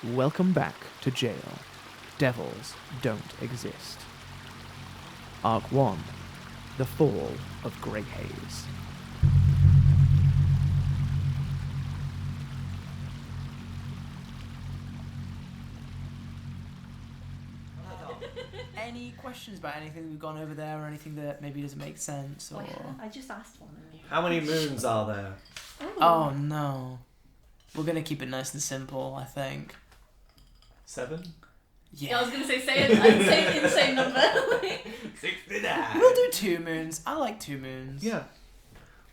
Welcome back to jail. Devils don't exist. Arc 1. The Fall of Greyhaze. Any questions about anything we've gone over there, or anything that maybe doesn't make sense? Or... I just asked one. How many moons are there? Oh no. We're gonna keep it nice and simple, I think. 7? Yeah, I was gonna say an insane number. 69. We'll do 2 moons. I like 2 moons. Yeah.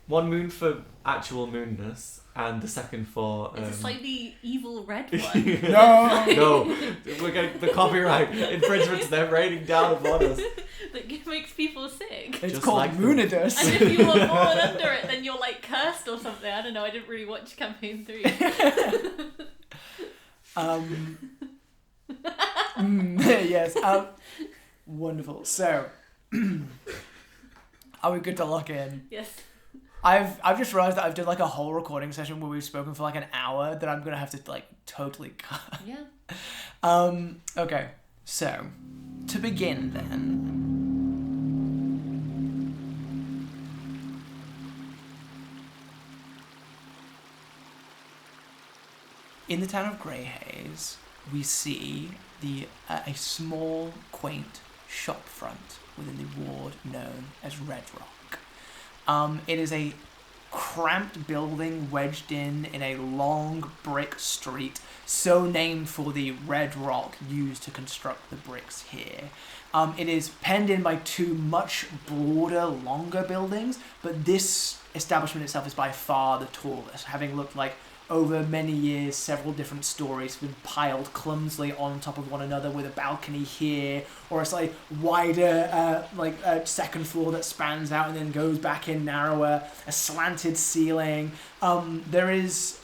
1 moon for actual moonness, and the second for... It's a slightly evil red one. No! We're getting the copyright infringements, they're raining down upon us. That makes people sick. It's Just called like Moonidus. And if you were born under it, then you're like cursed or something. I don't know, I didn't really watch Campaign 3. Yes. Wonderful. So, are we good to lock in? Yes. I've just realised that I've done like a whole recording session where we've spoken for like an hour that I'm gonna have to like totally cut. Yeah. Okay. So, to begin then. In the town of Greyhaze, we see a small, quaint shop front within the ward known as Red Rock. It is a cramped building wedged in a long brick street, so named for the red rock used to construct the bricks here. It is penned in by 2 much broader, longer buildings, but this establishment itself is by far the tallest, having looked like over many years, several different stories have been piled clumsily on top of one another, with a balcony here, or a slightly wider, second floor that spans out and then goes back in narrower, a slanted ceiling. There's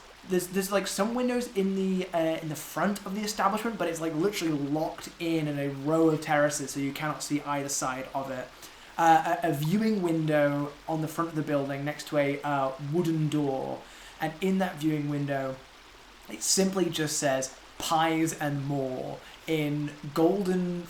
like some windows in the front of the establishment, but it's like literally locked in a row of terraces, so you cannot see either side of it. A viewing window on the front of the building next to a wooden door. And in that viewing window, it simply just says pies and more in golden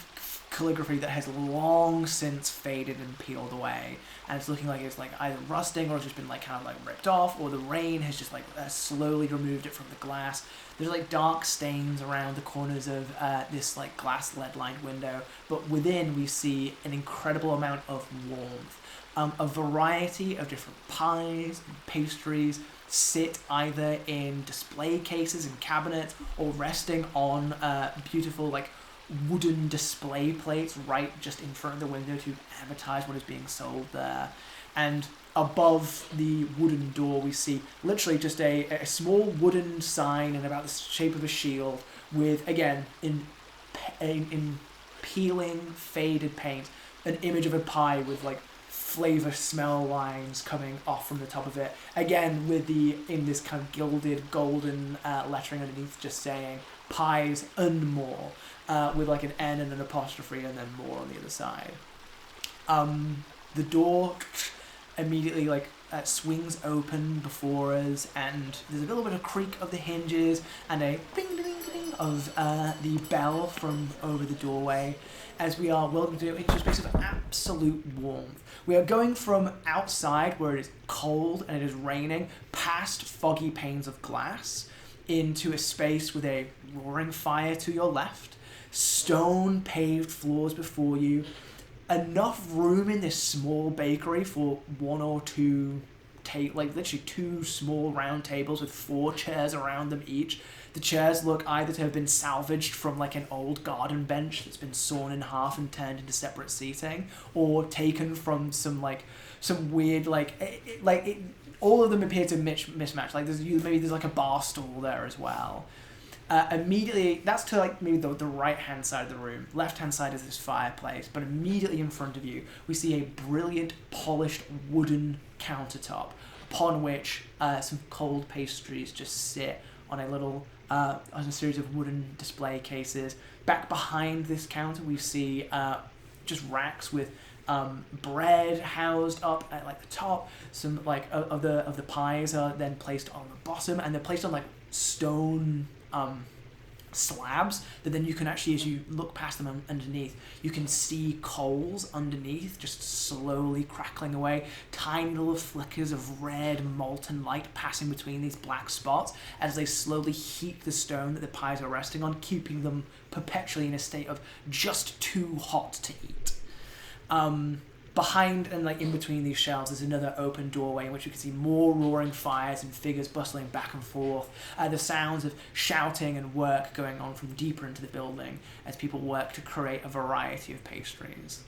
calligraphy that has long since faded and peeled away. And it's looking like it's like either rusting or it's just been like kind of like ripped off, or the rain has just like slowly removed it from the glass. There's like dark stains around the corners of this like glass lead-lined window. But within we see an incredible amount of warmth. A variety of different pies and pastries sit either in display cases and cabinets or resting on beautiful like wooden display plates right just in front of the window to advertise what is being sold there. And above the wooden door we see literally just a small wooden sign in about the shape of a shield with, again, in peeling faded paint, an image of a pie with like flavor smell lines coming off from the top of it, again with in this kind of gilded golden lettering underneath just saying pies and more, with like an N and an apostrophe and then more on the other side. The door immediately like swings open before us, and there's a little bit of creak of the hinges and a ding ding ding of the bell from over the doorway, as we are welcome to into a space of absolute warmth. We are going from outside, where it is cold and it is raining, past foggy panes of glass, into a space with a roaring fire to your left, stone paved floors before you, enough room in this small bakery for 1 or 2 literally 2 small round tables with 4 chairs around them each. The chairs look either to have been salvaged from like an old garden bench that's been sawn in half and turned into separate seating, or taken from some weird all of them appear to mismatch. Like there's like a bar stool there as well. Immediately, that's to like maybe the right hand side of the room. Left hand side is this fireplace, but immediately in front of you we see a brilliant polished wooden countertop upon which some cold pastries just sit on a series of wooden display cases. Back behind this counter we see just racks with bread housed up at like the top. Some like of the pies are then placed on the bottom, and they're placed on like stone slabs that then you can actually, as you look past them underneath, you can see coals underneath just slowly crackling away, tiny little flickers of red molten light passing between these black spots as they slowly heat the stone that the pies are resting on, keeping them perpetually in a state of just too hot to eat. Behind and in between these shelves there's another open doorway in which you can see more roaring fires and figures bustling back and forth. The sounds of shouting and work going on from deeper into the building as people work to create a variety of pastries.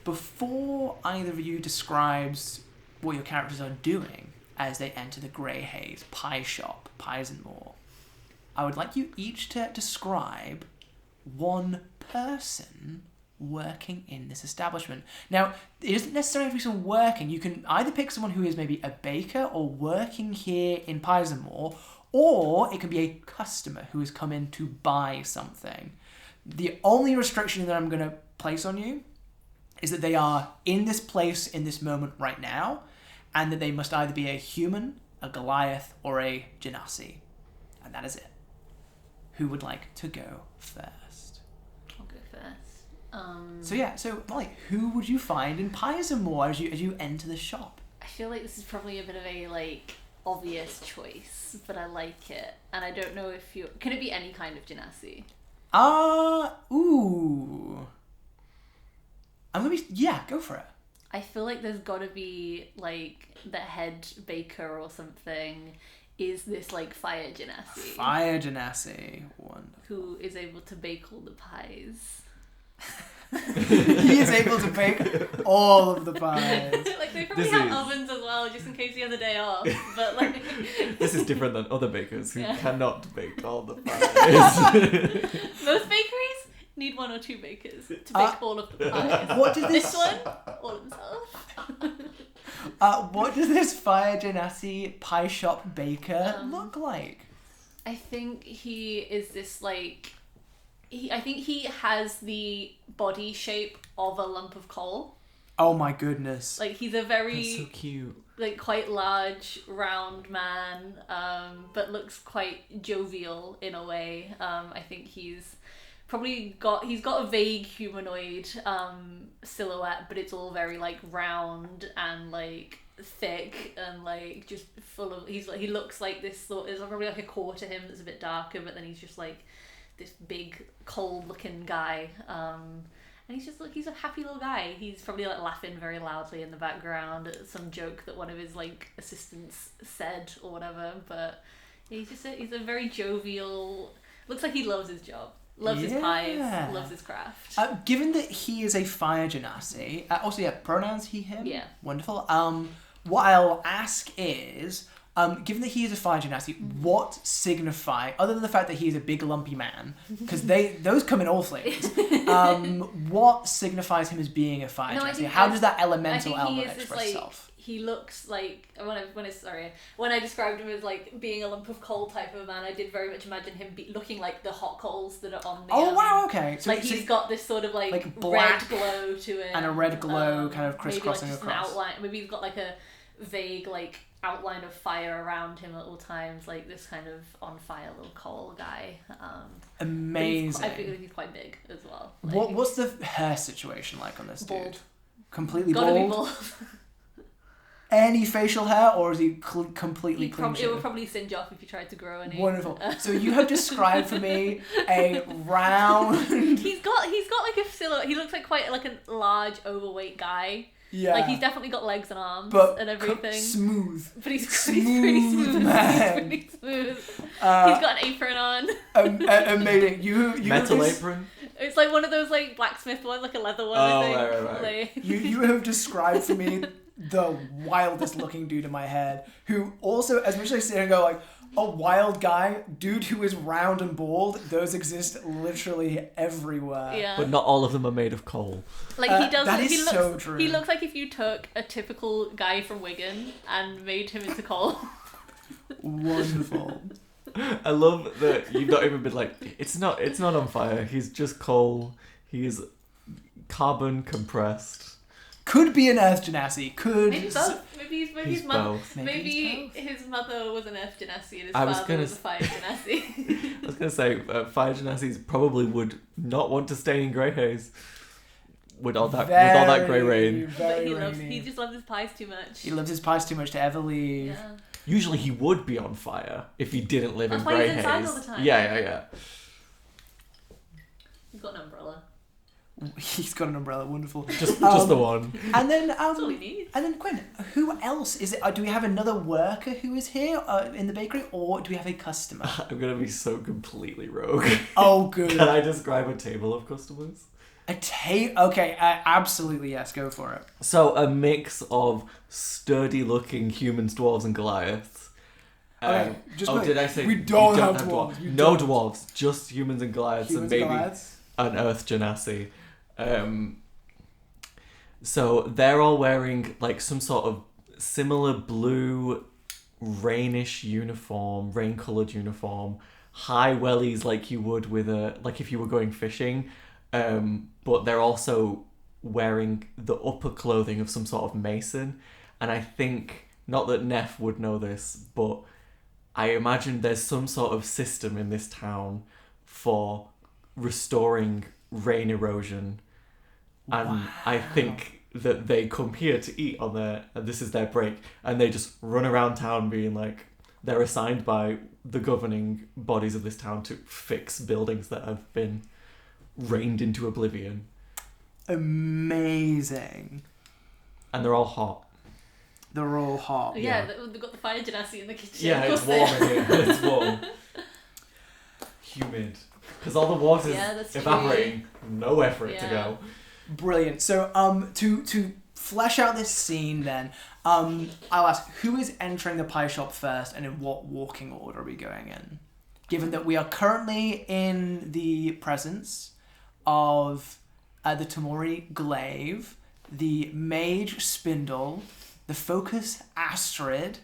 Before either of you describes what your characters are doing as they enter the Greyhaze pie shop, Pies and More, I would like you each to describe one person working in this establishment. Now, it doesn't necessarily have to be someone working. You can either pick someone who is maybe a baker or working here in Pies and More, or it can be a customer who has come in to buy something. The only restriction that I'm going to place on you is that they are in this place in this moment right now, and that they must either be a human, a Goliath, or a Genasi. And that is it. Who would like to go first? I'll go first. So Molly, who would you find in Pies and More as you enter the shop? I feel like this is probably a bit of a obvious choice, but I like it, and I don't know if you can it be any kind of Genasi? Ooh. Go for it. I feel like there's got to be the head baker or something. Is this fire Genasi? Fire Genasi, wonderful. Who is able to bake all the pies? He is able to bake all of the pies. They probably have ovens as well, just in case he has a day off. But this is different than other bakers who cannot bake all the pies. Most bakeries need one or two bakers to bake all of the pies. What does this one? All himself. What does this Fire Genasi pie shop baker look like? I think he is this I think he has the body shape of a lump of coal. Oh my goodness. He's a very... That's so cute. Quite large, round man, but looks quite jovial in a way. I think he's got a vague humanoid silhouette, but it's all very round and thick and just full of... He looks like this sort... There's probably a core to him that's a bit darker, but then he's just this big cold looking guy, and he's just he's a happy little guy. He's probably laughing very loudly in the background at some joke that one of his assistants said or whatever, but he's a very jovial, looks like he loves his job, loves his pies, loves his craft. Given that he is a Fire Genasi, also pronouns he, him, wonderful. What I'll ask is, given that he is a Fire Genasi, what signify, other than the fact that he is a big lumpy man, because those come in all flavors, what signifies him as being a Fire Genasi? How does that elemental element express itself? He looks when I described him as being a lump of coal type of a man, I did very much imagine him looking like the hot coals that are on the... Oh wow, okay. So he's got this sort of black red glow to him. And a red glow kind of crisscrossing maybe across. An outline. Maybe he's got a vague outline of fire around him at all times, this kind of on fire little coal guy. Amazing. I think he's quite big as well. What's the hair situation like on this bald. dude? Completely Gotta bald? be bald. Any facial hair, or is he completely clean? It would probably singe off if you tried to grow any. Wonderful. So you have described for me a round... He's got a silhouette. He looks like quite a large, overweight guy. Yeah. He's definitely got legs and arms and everything. Smooth. But he's pretty smooth. Man. He's pretty smooth. He's got an apron on. Amazing. You Metal apron? It's one of those blacksmith ones, a leather one. Oh, I think. right. You have described for me the wildest looking dude in my head, who also, as much as I sit and go a wild guy, dude who is round and bald, those exist literally everywhere. Yeah. But not all of them are made of coal. He does. That is he looks, so true. He looks like if you took a typical guy from Wigan and made him into coal. Wonderful. I love that you've not even been it's not on fire. He's just coal. He's carbon compressed. Could be an Earth Genasi. Could. Maybe both. Maybe He's his mother. both. Maybe his mother was an Earth Genasi and his I was father gonna was a Fire Genasi. I was going to say, Fire Genasis probably would not want to stay in Greyhaze with all that grey rain. But he just loves his pies too much. He loves his pies too much to ever leave. Yeah. Usually he would be on fire if he didn't live That's in why Greyhaze. he's inside all the time. Yeah. He's got an umbrella. He's got an umbrella. Wonderful. Just the one. And then That's all he needs. And then Quinn, who else is it? Do we have another worker who is here in the bakery, or do we have a customer? I'm going to be so completely rogue. Oh, good. Can I describe a table of customers? Okay, absolutely, yes, go for it. So, a mix of sturdy-looking humans, dwarves, and Goliaths. Okay, did I say we don't have dwarves? No dwarves, just humans and Goliaths, Humans and and maybe Goliaths? an Earth Genasi. So they're all wearing like some sort of similar blue rainish uniform, rain-coloured uniform, high wellies like you would with like if you were going fishing, but they're also wearing the upper clothing of some sort of mason. And I think, not that Neph would know this, but I imagine there's some sort of system in this town for restoring rain erosion. And I think that they come here to eat and this is their break, and they just run around town being like, they're assigned by the governing bodies of this town to fix buildings that have been rained into oblivion. Amazing. And they're all hot. They're all hot. Yeah, they've got the Fire Genasi in the kitchen. Yeah, it's warm in here. It's warm. Humid. Because all the water's evaporating. Nowhere for it to go. Brilliant. So, to flesh out this scene then, I'll ask, who is entering the pie shop first and in what walking order are we going in? Given that we are currently in the presence of the Tamori Glaive, the Mage Spindle, the Focus Astrid,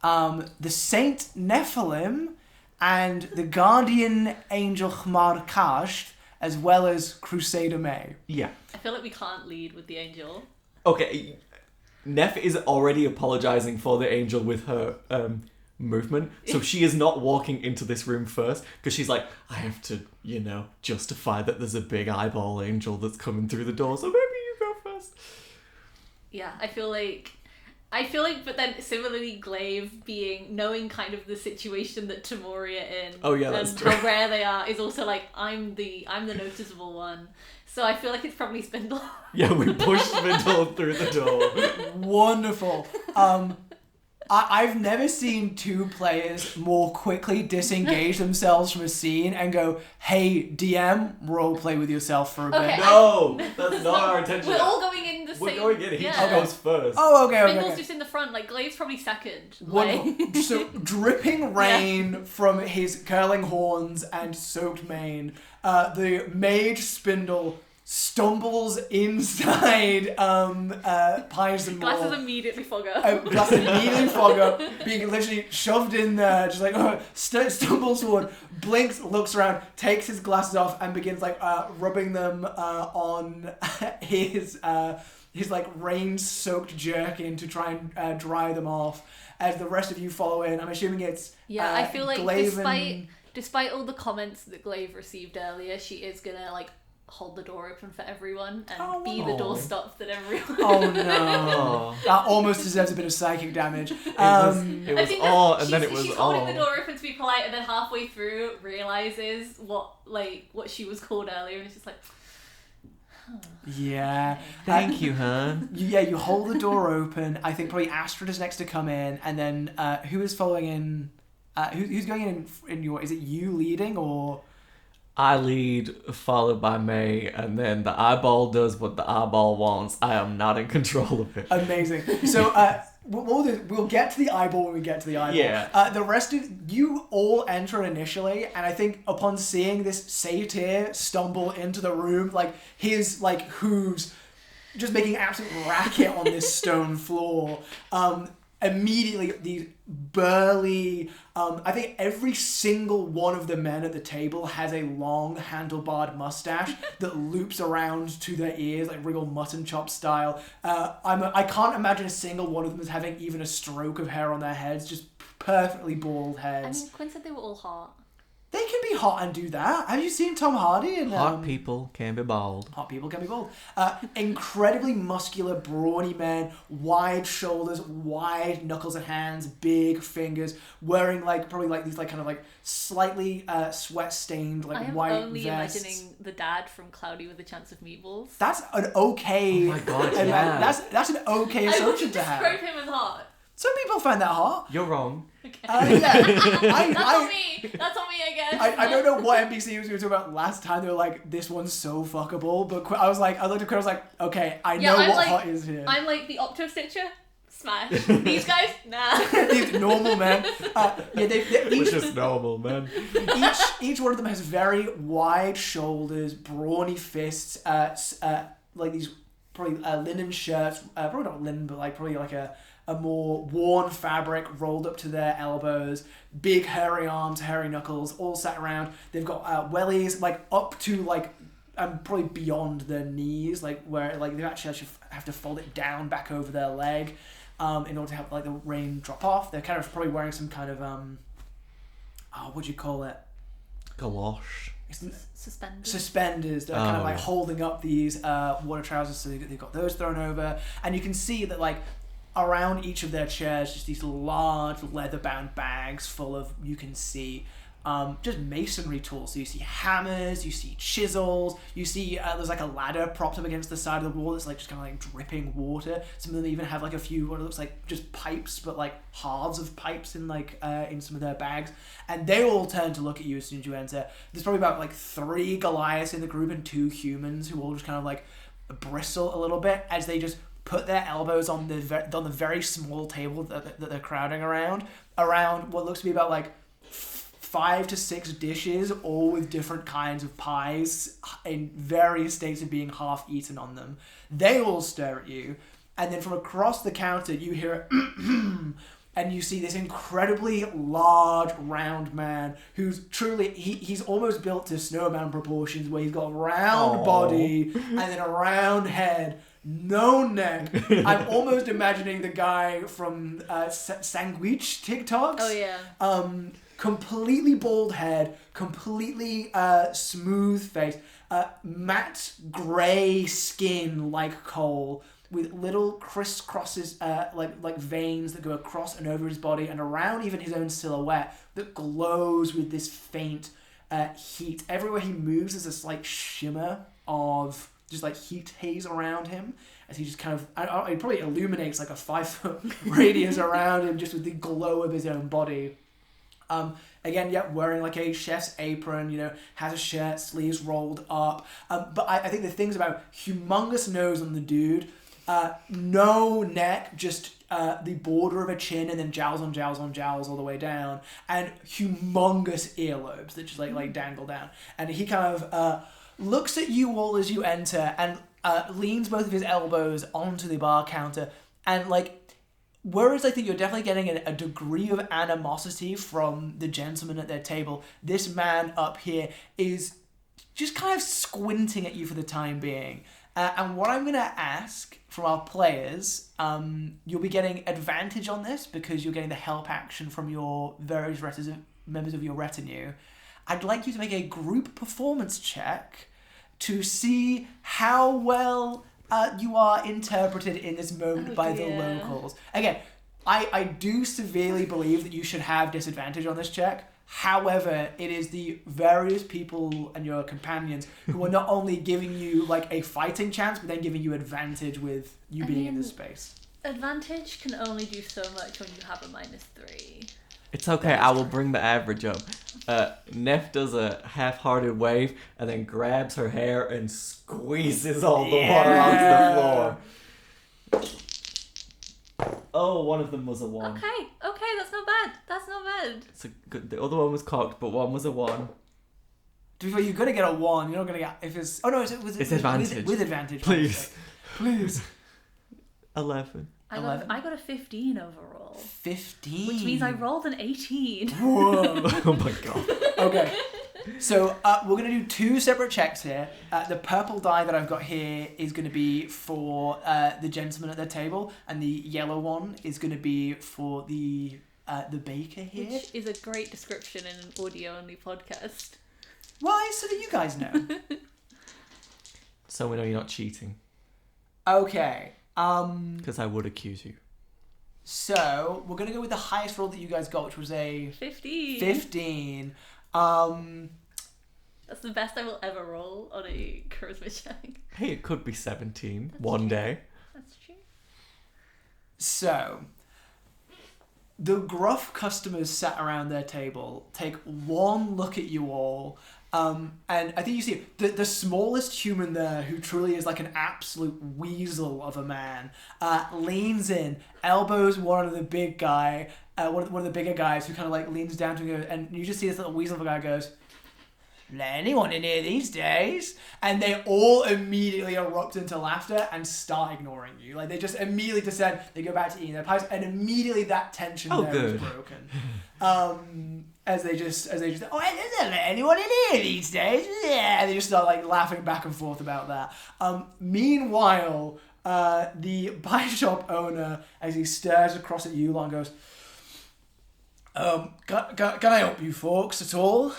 the Saint Nephilim, and the Guardian Angel Khmar Kasht, as well as Crusader May. Yeah. I feel like we can't lead with the angel. Okay, Neph is already apologising for the angel with her movement, so she is not walking into this room first, because she's like, I have to, justify that there's a big eyeball angel that's coming through the door, so maybe you go first. Yeah, I feel like, but then similarly, Glaive knowing kind of the situation that Tamori are in, that's and true. how rare they are, is also like, I'm the noticeable one. So I feel like it's probably Spindle. Yeah, we pushed Spindle through the door. Wonderful. I've never seen two players more quickly disengage themselves from a scene and go, hey, DM, roleplay with yourself for a bit. Okay, No, that's not our intention. We're all going in the same... We're going in, he yeah. goes first. Oh, okay. Spindle's just in the front, like Glaive's probably second. Wonderful. So, dripping rain from his curling horns and soaked mane, the Mage Spindle stumbles inside Pies and More. Glasses immediately fog up. Glasses immediately fog up, being literally shoved in there, just like, stumbles forward, blinks, looks around, takes his glasses off, and begins rubbing them on his rain-soaked jerkin to try and dry them off. As the rest of you follow in, I'm assuming it's I feel like Glaive despite all the comments that Glaive received earlier, she is gonna hold the door open for everyone and be the doorstop that everyone... Oh no. That almost deserves a bit of psychic damage. It was she's holding the door open to be polite, and then halfway through realizes what she was called earlier, and it's just like... Yeah. Thank you, hon. You hold the door open. I think probably Astrid is next to come in, and then who is following in... who's going in your... Is it you leading, or... I lead, followed by May, and then the eyeball does what the eyeball wants. I am not in control of it. Amazing. So, we'll get to the eyeball when we get to the eyeball. Yeah. The rest of you all enter initially, and I think upon seeing this satyr stumble into the room, his hooves just making absolute racket on this stone floor, immediately these burly. I think every single one of the men at the table has a long handlebarred mustache that loops around to their ears, like real mutton chop style. I can't imagine a single one of them as having even a stroke of hair on their heads, just perfectly bald I heads. mean, Quinn said they were all hot. They can be hot and do that. Have you seen Tom Hardy? And, Hot people can be bald. Hot people can be bald. Incredibly muscular, brawny men, wide shoulders, wide knuckles and hands, big fingers, wearing probably these kind of slightly sweat-stained I am white only vests. imagining the dad from Cloudy with a Chance of Meatballs. That's an okay. Oh my God, yeah. That's an okay I assumption would to have. describe him as hot. Some people find that hot. You're wrong. Okay. Yeah. That's on me. That's on me, I guess. I don't know what NBC was going to talk about last time. They were like, this one's so fuckable. But I looked at Quinn, I was like, okay, I know I'm what hot is here. I'm like the Opto Stitcher. Smash. These guys? Nah. These normal men. They Which each, is normal, man. each one of them has very wide shoulders, brawny fists, like these probably linen shirts, probably not linen, but probably a more worn fabric rolled up to their elbows, big hairy arms, hairy knuckles, all sat around. They've got wellies up to probably beyond their knees, where they actually have to fold it down back over their leg in order to have the rain drop off. They're kind of probably wearing some kind of what do you call it? Galosh. Suspenders. They're kind of holding up these water trousers, so they've got those thrown over, and you can see that around each of their chairs, just these large leather-bound bags full of, you can see, just masonry tools. So you see hammers, you see chisels, you see there's a ladder propped up against the side of the wall that's just kind of dripping water. Some of them even have a few what it looks like just pipes, but halves of pipes in in some of their bags. And they all turn to look at you as soon as you enter. There's probably about 3 Goliaths in the group and 2 humans who all just kind of bristle a little bit as they just put their elbows on the very small table that they're crowding around what looks to be about 5 to 6 dishes, all with different kinds of pies in various states of being half eaten on them. They all stare at you, and then from across the counter you hear and you see this incredibly large, round man who's truly, he's almost built to Snowman proportions, where he's got a round body and then a round head, no neck. I'm almost imagining the guy from Sandwich TikToks. Oh, yeah. Completely bald head, completely smooth face, matte grey skin like coal, with little crisscrosses, like veins that go across and over his body and around even his own silhouette that glows with this faint heat. Everywhere he moves, there's a slight shimmer of just heat haze around him as he just kind of, it probably illuminates a 5-foot radius around him just with the glow of his own body. Again, wearing a chef's apron, has a shirt, sleeves rolled up. But I think the things about humongous nose on the dude, no neck, just the border of a chin and then jowls on jowls on jowls all the way down, and humongous earlobes that just dangle down. And he kind of looks at you all as you enter and leans both of his elbows onto the bar counter, and whereas I think you're definitely getting a degree of animosity from the gentleman at their table, this man up here is just kind of squinting at you for the time being. And what I'm going to ask from our players, you'll be getting advantage on this because you're getting the help action from your various members of your retinue. I'd like you to make a group performance check to see how well you are interpreted in this moment by the locals. Again, I do severely believe that you should have disadvantage on this check. However, it is the various people and your companions who are not only giving you a fighting chance, but then giving you advantage with you being in this space. Advantage can only do so much when you have a -3. It's okay, I will bring the average up. Neph does a half-hearted wave and then grabs her hair and squeezes all the water onto the floor. Oh, one of them was a 1. Okay, that's not bad. That's not bad. It's a good. The other one was cocked, but one was a 1. To be fair, you're gonna get a 1. You're not gonna get if it's. Oh no, it's advantage. With advantage. Please. 11. I 11? got a 15 overall. 15. Which means I rolled an 18. Whoa. Oh my god. Okay. So we're going to do 2 separate checks here. The purple die that I've got here is going to be for the gentleman at the table, and the yellow one is going to be for the baker here. Which is a great description in an audio-only podcast. Why? So that you guys know. So we know you're not cheating. Okay. Because I would accuse you. So we're going to go with the highest roll that you guys got, which was a 15. 15. That's the best I will ever roll on a charisma check. Hey, it could be 17 That's one true. day. That's true. So, the gruff customers sat around their table take one look at you all, and I think you see the smallest human there, who truly is like an absolute weasel of a man, leans in, elbows one of the big guy, one of the bigger guys, who kind of like leans down to him, and you just see this little weasel of a guy goes, "Let anyone in here these days?" And they all immediately erupt into laughter and start ignoring you. Like, they just immediately descend, they go back to eating their pies, and immediately that tension there is broken. As they just, "Oh, doesn't let anyone in here these days?" Yeah, they just start like laughing back and forth about that. Meanwhile, the pie shop owner, as he stares across at you, long goes, can I help you folks at all?"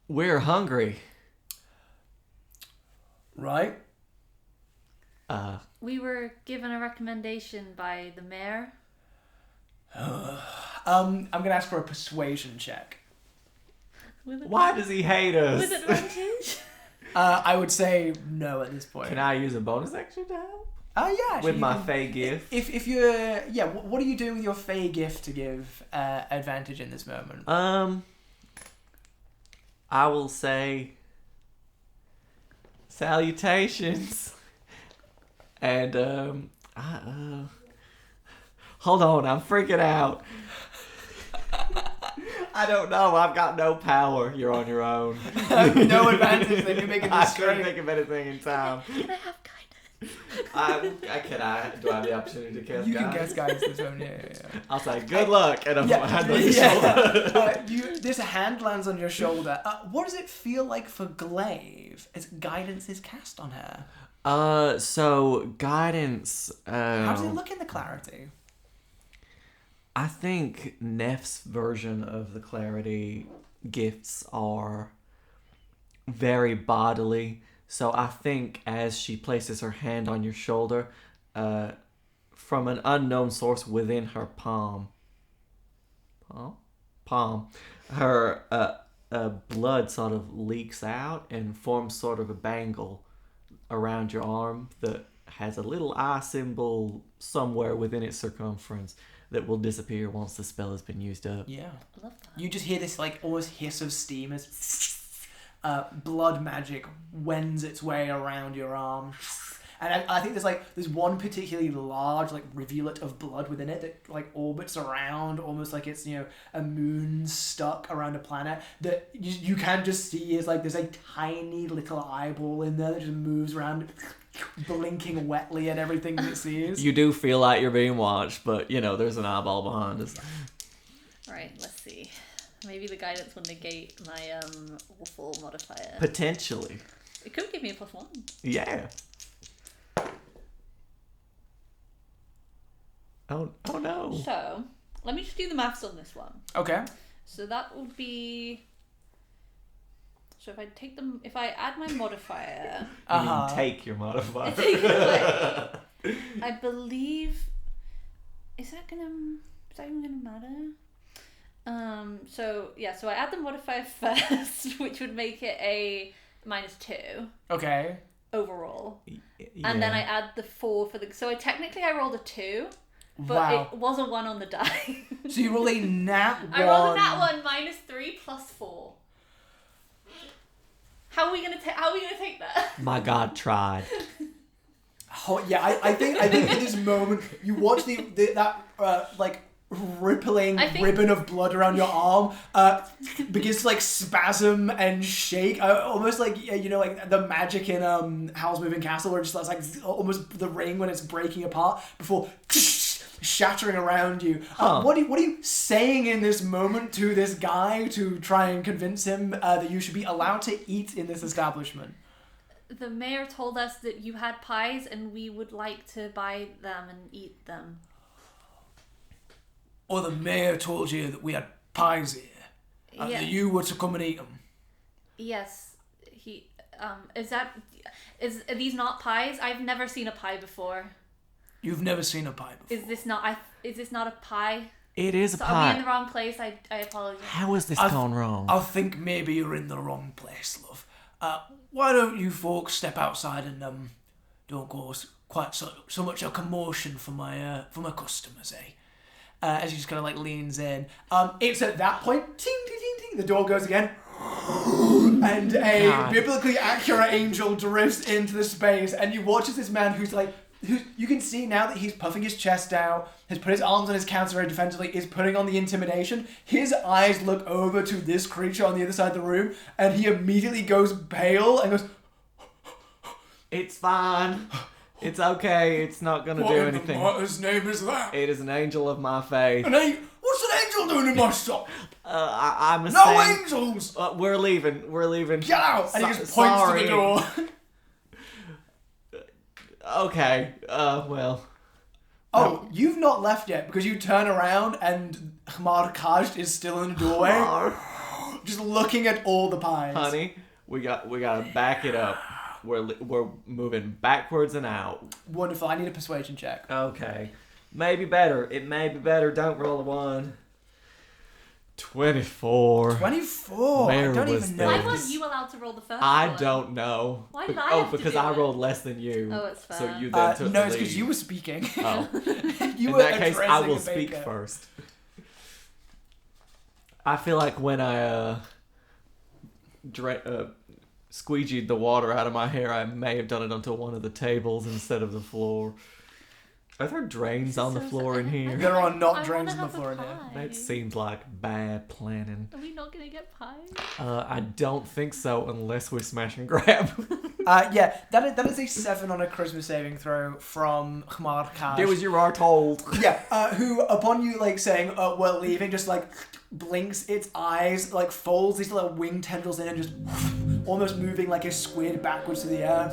We're hungry. Right. We were given a recommendation by the mayor. I'm gonna ask for a persuasion check. Why does he hate us? With advantage? I would say no at this point. Can I use a bonus action to help? Yeah. Actually, With my Fey gift? If you're what are you doing with your Fey gift to give advantage in this moment? I will say salutations. And hold on, I'm freaking out. I don't know. I've got no power. You're on your own. No advantage. Then you're making I this couldn't straight. think of anything in time. Can I have guidance? Do I have the opportunity to cast You can guidance? guess guidance this moment. Yeah. I'll say good luck, and I'm Yeah, hand on your shoulder. This hand lands on your shoulder. What does it feel like for Glaive as guidance is cast on her? So guidance. How does it look in the clarity? I think Neph's version of the clarity gifts are very bodily. So I think as she places her hand on your shoulder, from an unknown source within her palm, her blood sort of leaks out and forms sort of a bangle around your arm that has a little eye symbol somewhere within its circumference that will disappear once the spell has been used up. Yeah. I love that. You just hear this like almost hiss of steam as blood magic wends its way around your arm. And I think there's one particularly large like rivulet of blood within it that like orbits around almost like it's, a moon stuck around a planet that you can just see is like there's a tiny little eyeball in there that just moves around blinking wetly at everything that it sees. You do feel like you're being watched, but there's an eyeball behind us. Right, let's see. Maybe the guidance will negate my awful modifier. Potentially. It could give me a +1. Yeah. Oh no. So, let me just do the maths on this one. Okay. So that would be... So if I add my modifier... You mean take your modifier. Take it away. I believe... Is that even gonna matter? So I add the modifier first, which would make it a -2 Okay. overall. Yeah. And then I add the 4 for the... So I rolled a 2, but Wow. it was a 1 on the die. So you roll a nat 1. I rolled a nat 1 -3 +4. How are we gonna take that? My God tried. Oh, yeah, I think in this moment you watch that rippling ribbon of blood around your arm begins to like spasm and shake, almost like like the magic in Howl's Moving Castle, where it just looks like almost the ring when it's breaking apart before shattering around you. What are you saying in this moment to this guy to try and convince him that you should be allowed to eat in this establishment? The mayor told us that you had pies and we would like to buy them and eat them. Or the mayor told you that we had pies here, and that you were to come and eat them. Yes, are these not pies? I've never seen a pie before. You've never seen a pie before. Is this not a pie? It is a so pie. Are we in the wrong place? I apologize. How is this gone wrong? I think maybe you're in the wrong place, love. Why don't you folks step outside and don't cause quite so much a commotion for my customers, eh? As he just kind of like leans in. It's at that point, ting, ting, ting, ting, the door goes again. And a biblically accurate angel drifts into the space, and you watch as this man who you can see now that he's puffing his chest out, has put his arms on his counter very defensively, is putting on the intimidation. His eyes look over to this creature on the other side of the room, and he immediately goes pale and goes, "It's fine. It's okay. It's not going to do anything." What his name is that? It is an angel of my faith. What's an angel doing in my shop? I'm a No angels! We're leaving. Get out! And he just points to the door. Okay, well. Oh, you've not left yet because you turn around and Khmar Kaj is still in the doorway. Just looking at all the pies. Honey, we gotta back it up. We're moving backwards and out. Wonderful. I need a persuasion check. Okay. Maybe better. It may be better. Don't roll a 1. 24. 24? Where I don't was even know. Why weren't you allowed to roll the first I one? don't know. Why did I have to because do I it? rolled less than you. Oh, it's fair. So you then took No, the it's because lead. you were speaking. Oh. You In were that case, I addressing will a speak baker. first. I feel like when I squeegeed the water out of my hair, I may have done it onto one of the tables instead of the floor. Are there drains on the floor in here? There are not I drains wanna on the floor in have a here. pie. That seems like bad planning. Are we not gonna get pies? I don't think so unless we smash and grab. Yeah, that is a 7 on a charisma saving throw from Khmar Kaj. Do as you are told. Yeah, who, upon you, like, saying, we're leaving, just, like, blinks its eyes, like, folds these little wing tendrils in and just almost moving like a squid backwards to the air,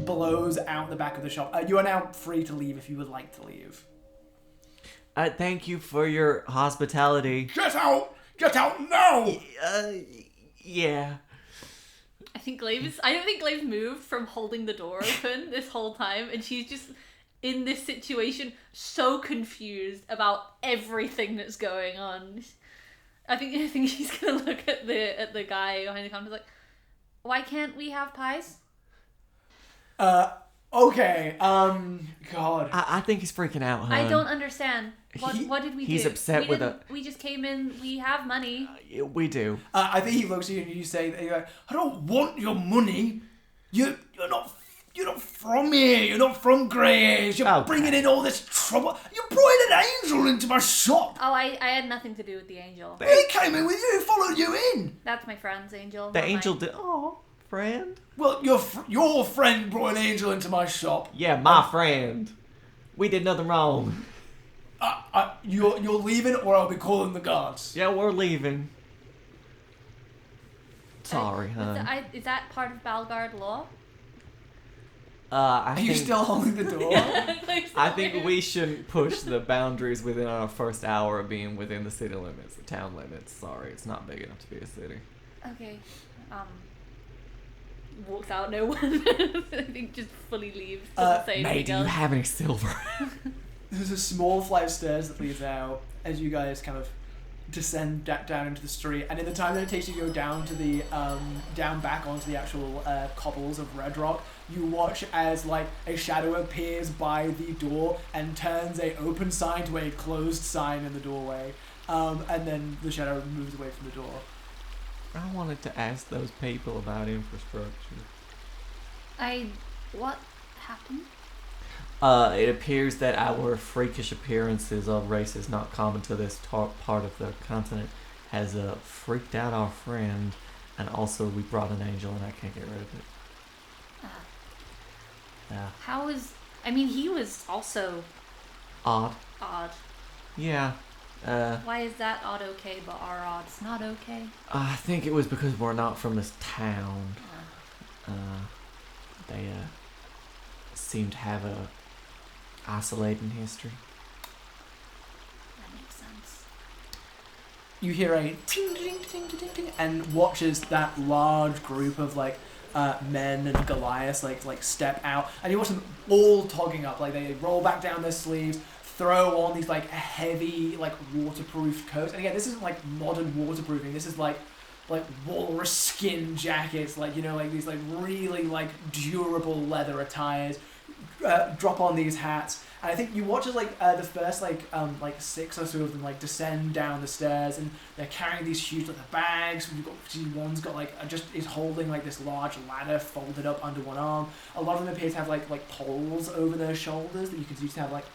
blows out the back of the shop. You are now free to leave if you would like to leave. Thank you for your hospitality. Get out! Get out now! Yeah. I don't think Glaive's moved from holding the door open this whole time, and she's just in this situation so confused about everything that's going on. I think she's gonna look at the guy behind the counter like, why can't we have pies? Okay, God. I think he's freaking out, huh? I don't understand. What did we do? He's upset with We just came in, we have money. We do. I think he looks at you and you say, I don't want your money. You're not from here. You're not from Greyhaze. You're bringing in all this trouble. You brought an angel into my shop. Oh, I had nothing to do with the angel. He came in with you, followed you in. That's my friend's angel. The not angel mine. did. Oh, friend. Well, your friend brought an angel into my shop. Yeah, my friend. We did nothing wrong. You're leaving, or I'll be calling the guards. Yeah, we're leaving. Sorry, hon. Is that part of Balgard law? Are you still holding the door? I think we shouldn't push the boundaries within our first hour of being within the city limits, the town limits. Sorry, it's not big enough to be a city. Okay. Walks out, no one. I think just fully leaves. Doesn't say May, anything do you else. have any silver? There's a small flight of stairs that leads out as you guys kind of descend down into the street, and in the time that it takes you to go down to the down back onto the actual cobbles of Red Rock, you watch as like a shadow appears by the door and turns a open sign to a closed sign in the doorway, and then the shadow moves away from the door. I wanted to ask those people about infrastructure. What happened? It appears that our freakish appearances of races not common to this part of the continent has freaked out our friend, and also we brought an angel and I can't get rid of it. How is... I mean, he was also Odd. Yeah. Why is that odd okay, but our odd's not okay? I think it was because we're not from this town. They seem to have a isolating history. That makes sense. You hear a ting ting ting ting ting, and watches that large group of like men and Goliaths like step out, and you watch them all togging up, like they roll back down their sleeves, throw on these like heavy like waterproof coats. And again, this isn't like modern waterproofing. This is like walrus skin jackets, like, you know, like these like really like durable leather attires. Drop on these hats, and I think you watch as like the first like 6 or so of them like descend down the stairs, and they're carrying these huge like bags. You've got one's got like just is holding like this large ladder folded up under one arm. A lot of them appear to have like poles over their shoulders that you can use to have like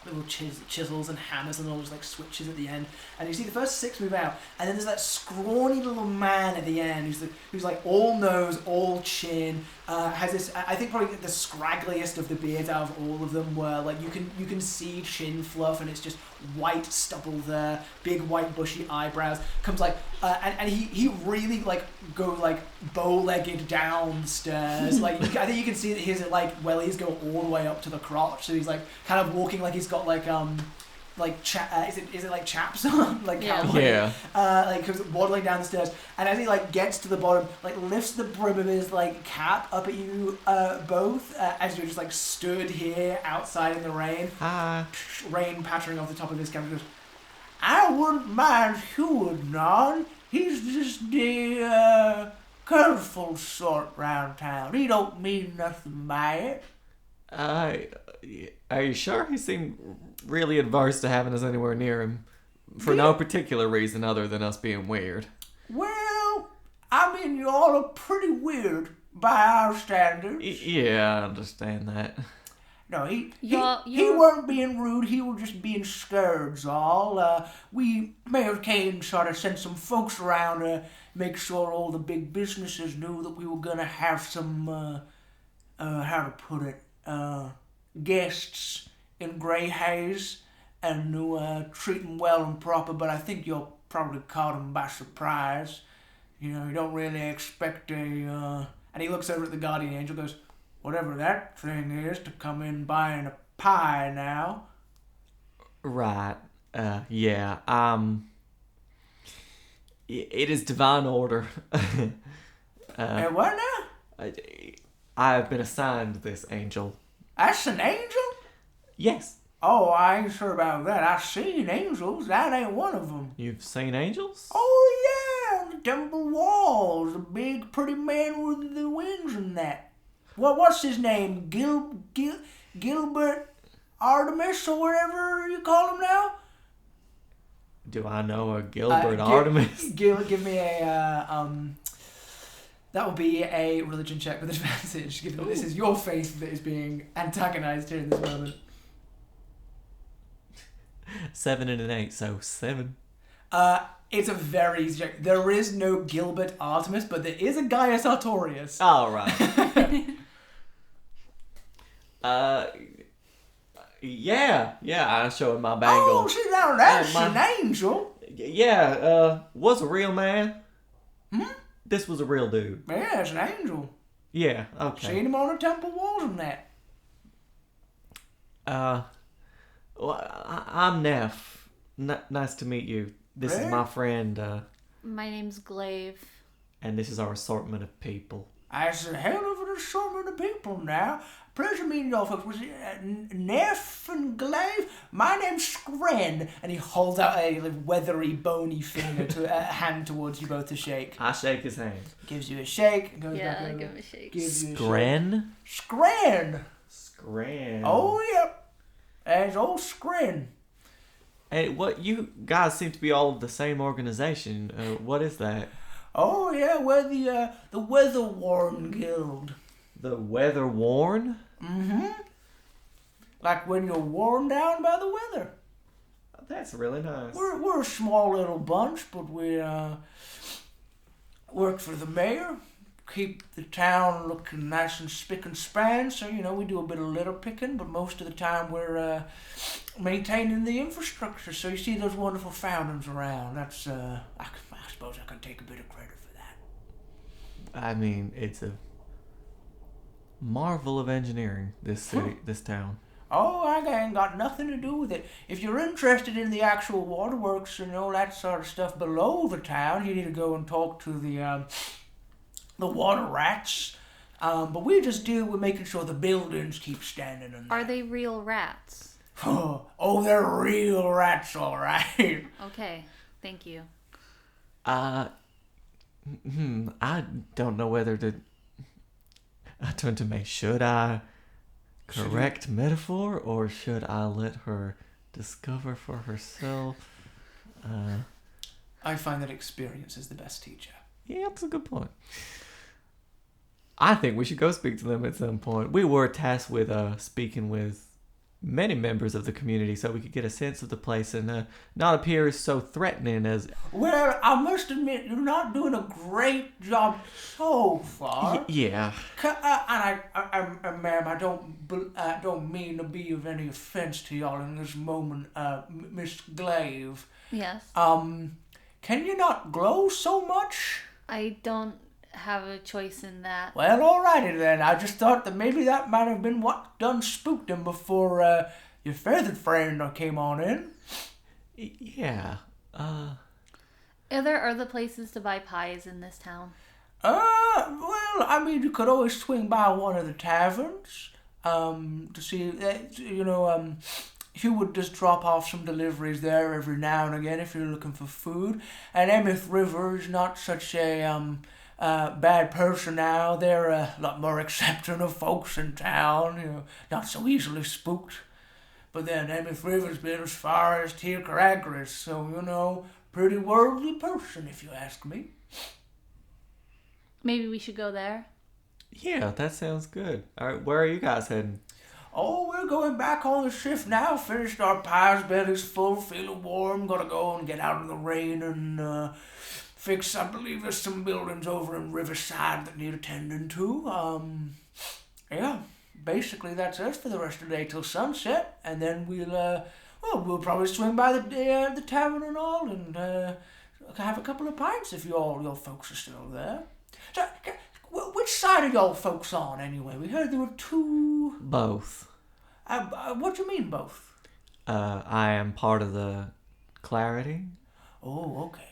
little chisels and hammers and all those like switches at the end. And you see the first 6 move out, and then there's that scrawny little man at the end who's like all nose, all chin, has this, I think probably the scraggliest of the beards out of all of them, where like you can see chin fluff, and it's just white stubble there, big white bushy eyebrows, comes like and he really like goes like bow-legged down the stairs. Like I think you can see that his like wellies go all the way up to the crotch, so he's like kind of walking like he's got like is it like chaps on, like cowboy? Yeah. Like comes waddling down the stairs, and as he like gets to the bottom, like lifts the brim of his like cap up at you both as you're just like stood here outside in the rain. Rain pattering off the top of his cap. He goes, "I wouldn't mind shooting on. He's just the colorful sort round town. He don't mean nothing by it." Are you sure? He seemed really adverse to having us anywhere near him, for no particular reason other than us being weird. Well, I mean, you all are pretty weird by our standards. Yeah, I understand that. No, he weren't being rude. He was just being scared, all. We, Mayor Kane, sort of sent some folks around to make sure all the big businesses knew that we were gonna have some, how to put it, guests in Greyhaze, and to treat them well and proper. But I think you'll probably caught them by surprise. You know, you don't really expect a... And he looks over at the Guardian Angel, goes, "Whatever that thing is, to come in buying a pie now." Right. Yeah. It is divine order. Hey, what now? I have been assigned this angel. That's an angel? Yes. Oh, I ain't sure about that. I've seen angels. That ain't one of them. You've seen angels? Oh, yeah, on the temple walls. The big, pretty man with the wings and that. What's his name? Gilbert Artemis, or whatever you call him now? Do I know a Gilbert Artemis? Give me a... That will be a religion check with advantage, given that this is your faith that is being antagonized here in this moment. 7 and an 8, so 7. It's a very easy check. There is no Gilbert Artemis, but there is a Gaius Artorius. Oh, right. Yeah, I show him my bangle. Oh, see, now that's an angel. Yeah, was a real man. This was a real dude. Yeah, it's an angel. Yeah, okay. Seen him on the temple walls and that. Well, I'm Neph. Nice to meet you. This is my friend, My name's Glaive. and this is our assortment of people. That's a hell of an assortment of people now. Pleasure meeting y'all folks. Was it Neph and Glaive? My name's Quinn. And he holds out a weathery, bony finger to a hand towards you both to shake. I shake his hand. Gives you a shake. Goes Yeah, back over. give him a shake. Gives you a Scren? shake. Scren. Scren. Oh, yep. There's old Scren. Hey, what, you guys seem to be all of the same organization. What is that? Oh, yeah, we're the Weather Worn Guild. The Weather Worn? Mm-hmm. like when you're worn down by the weather. That's really nice. We're a small little bunch, but we work for the mayor, keep the town looking nice and spick and span. So we do a bit of litter picking, but most of the time we're maintaining the infrastructure. So you see those wonderful fountains around. That's I suppose I can take a bit of credit for that. I mean, it's a marvel of engineering. This city, this town. Oh, I ain't got nothing to do with it. If you're interested in the actual waterworks and all that sort of stuff below the town, you need to go and talk to the water rats. But we just deal with making sure the buildings keep standing. And Are they real rats? Oh, they're real rats, all right. Okay, thank you. I don't know whether to. I turn to May. Should I correct metaphor, or should I let her discover for herself? I find that experience is the best teacher. Yeah, that's a good point. I think we should go speak to them at some point. We were tasked with speaking with many members of the community so we could get a sense of the place and not appear so threatening as... Well, I must admit, you're not doing a great job so far. Yeah. And ma'am, I don't mean to be of any offense to y'all in this moment, Miss Glaive. Yes. Can you not glow so much? I don't have a choice in that. Well, alrighty then. I just thought that maybe that might have been what done spooked him before your feathered friend came on in. Yeah. Are there other places to buy pies in this town? Well, I mean, you could always swing by one of the taverns to see, Hugh would just drop off some deliveries there every now and again if you're looking for food. And Emmeth River is not such a bad person now. They're a lot more accepting of folks in town, not so easily spooked. But then Emmeth River's been as far as Tirkaragris, so, pretty worldly person if you ask me. Maybe we should go there. Yeah, that sounds good. All right, where are you guys heading? Oh, we're going back on the shift now. Finished our pies, bellies full, feeling warm. Gotta go and get out in the rain and fix, I believe there's some buildings over in Riverside that need attending to. Yeah, basically that's us for the rest of the day till sunset. And then we'll probably swing by the tavern and all and have a couple of pints if your folks are still there. So, which side are y'all folks on, anyway? We heard there were two... Both. What do you mean, both? I am part of the Clarity. Oh, okay.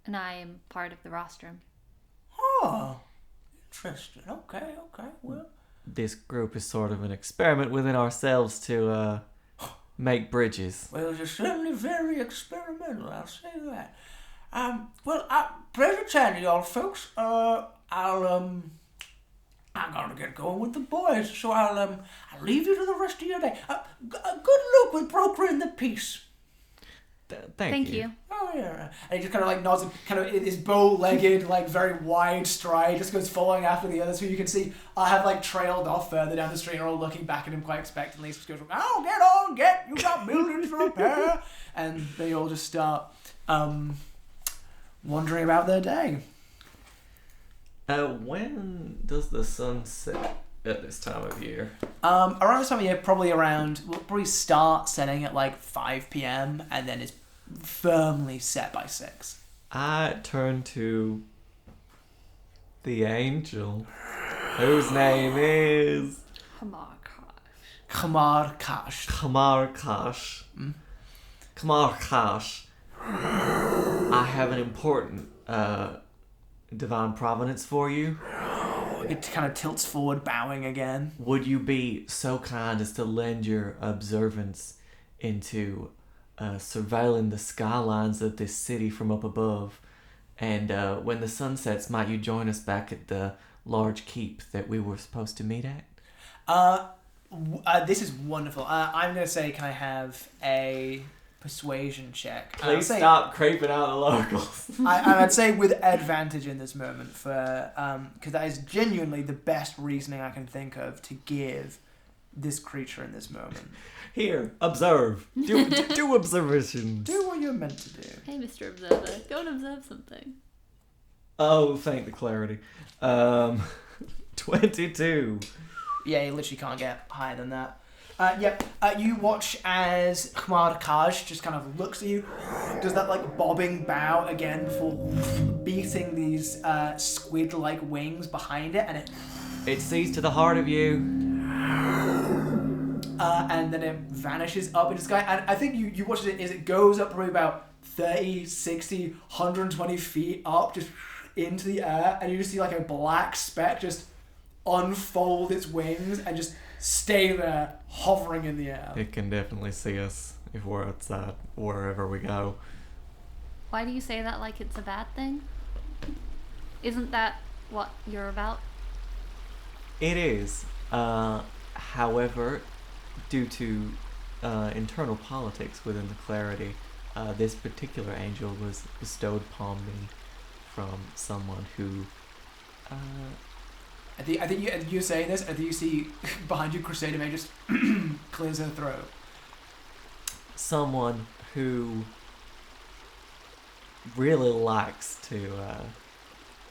And I am part of the rostrum. Oh, interesting. Okay, well... This group is sort of an experiment within ourselves to make bridges. Well, you're certainly very experimental, I'll say that. Pleasure chatting to y'all, folks. I'm gonna get going with the boys, so I'll leave you to the rest of your day. Good luck with brokering the peace. Thank you. Oh yeah. And he just kind of nods and kind of his bow-legged, very wide stride just goes following after the others, who you can see have trailed off further down the street and are all looking back at him quite expectantly. So he just goes, "Oh, get! You got buildings to repair!" And they all just start wondering about their day. When does the sun set at this time of year? Around this time of year, we'll probably start setting at 5 p.m. and then is firmly set by 6. I turn to the angel, whose name is... Kamar Kash. Kamar Kash. I have an important divine providence for you. It kind of tilts forward, bowing again. Would you be so kind as to lend your observance into surveilling the skylines of this city from up above? And when the sun sets, might you join us back at the large keep that we were supposed to meet at? This is wonderful. I'm going to say, can I have a persuasion check? Please stop creeping out the locals. I'd say with advantage in this moment, for because that is genuinely the best reasoning I can think of to give this creature in this moment. Here, observe. Do observations. Do what you're meant to do. Hey, Mr. Observer, go and observe something. Oh, thank the clarity. 22. Yeah, you literally can't get higher than that. You watch as Khmar Kaj just kind of looks at you, does that like bobbing bow again before beating these squid-like wings behind it, and It sees to the heart of you. and then it vanishes up into the sky. And I think you watch it as it goes up probably about 30, 60, 120 feet up, just into the air, and you just see like a black speck just unfold its wings and just stay there, hovering in the air. It can definitely see us if we're outside, wherever we go. Why do you say that like it's a bad thing? Isn't that what you're about? It is. However, due to internal politics within the Clarity, this particular angel was bestowed upon me from someone who... I think you're saying this, I think you see behind you Crusader May just clears her throat. Someone who really likes to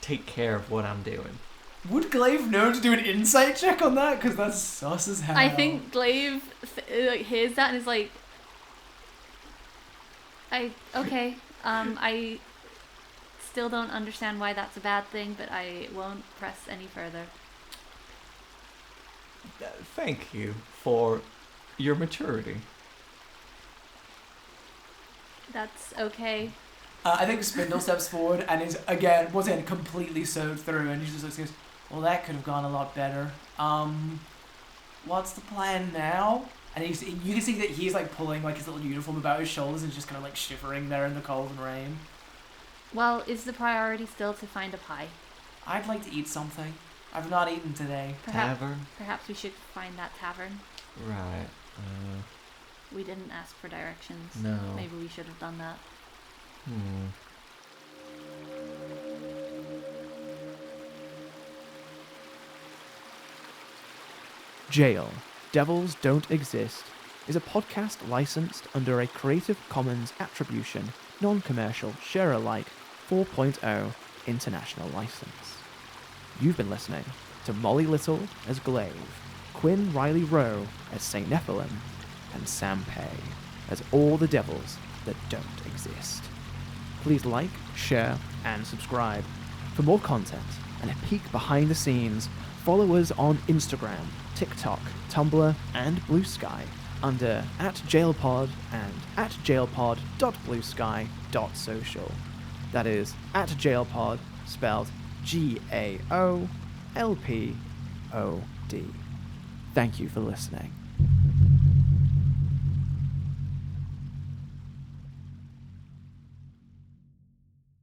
take care of what I'm doing. Would Glaive know to do an insight check on that? Because that's sus as hell. I think Glaive hears that and is like, I still don't understand why that's a bad thing, but I won't press any further. Thank you for your maturity. That's okay. I think Spindle steps forward and is, again, once again, completely sewed through, and he just looks and goes, well, that could have gone a lot better. What's the plan now? And you can see that he's like pulling like his little uniform about his shoulders and just kind of like shivering there in the cold and rain. Well, is the priority still to find a pie? I'd like to eat something. I've not eaten today. Tavern? Perhaps we should find that tavern. Right. We didn't ask for directions. No. Maybe we should have done that. Jail, Devils Don't Exist is a podcast licensed under a Creative Commons Attribution, Non-Commercial, Share-alike 4.0 international license. You've been listening to Molly Little as Glaive, Quinn Riley Rowe as St. Nephilim, and Sam Pay as all the devils that don't exist. Please like, share, and subscribe. For more content and a peek behind the scenes, follow us on Instagram, TikTok, Tumblr, and BlueSky under @jailpod and @jailpod.bluesky.social. That is @jailpod, spelled GAOLPOD. Thank you for listening.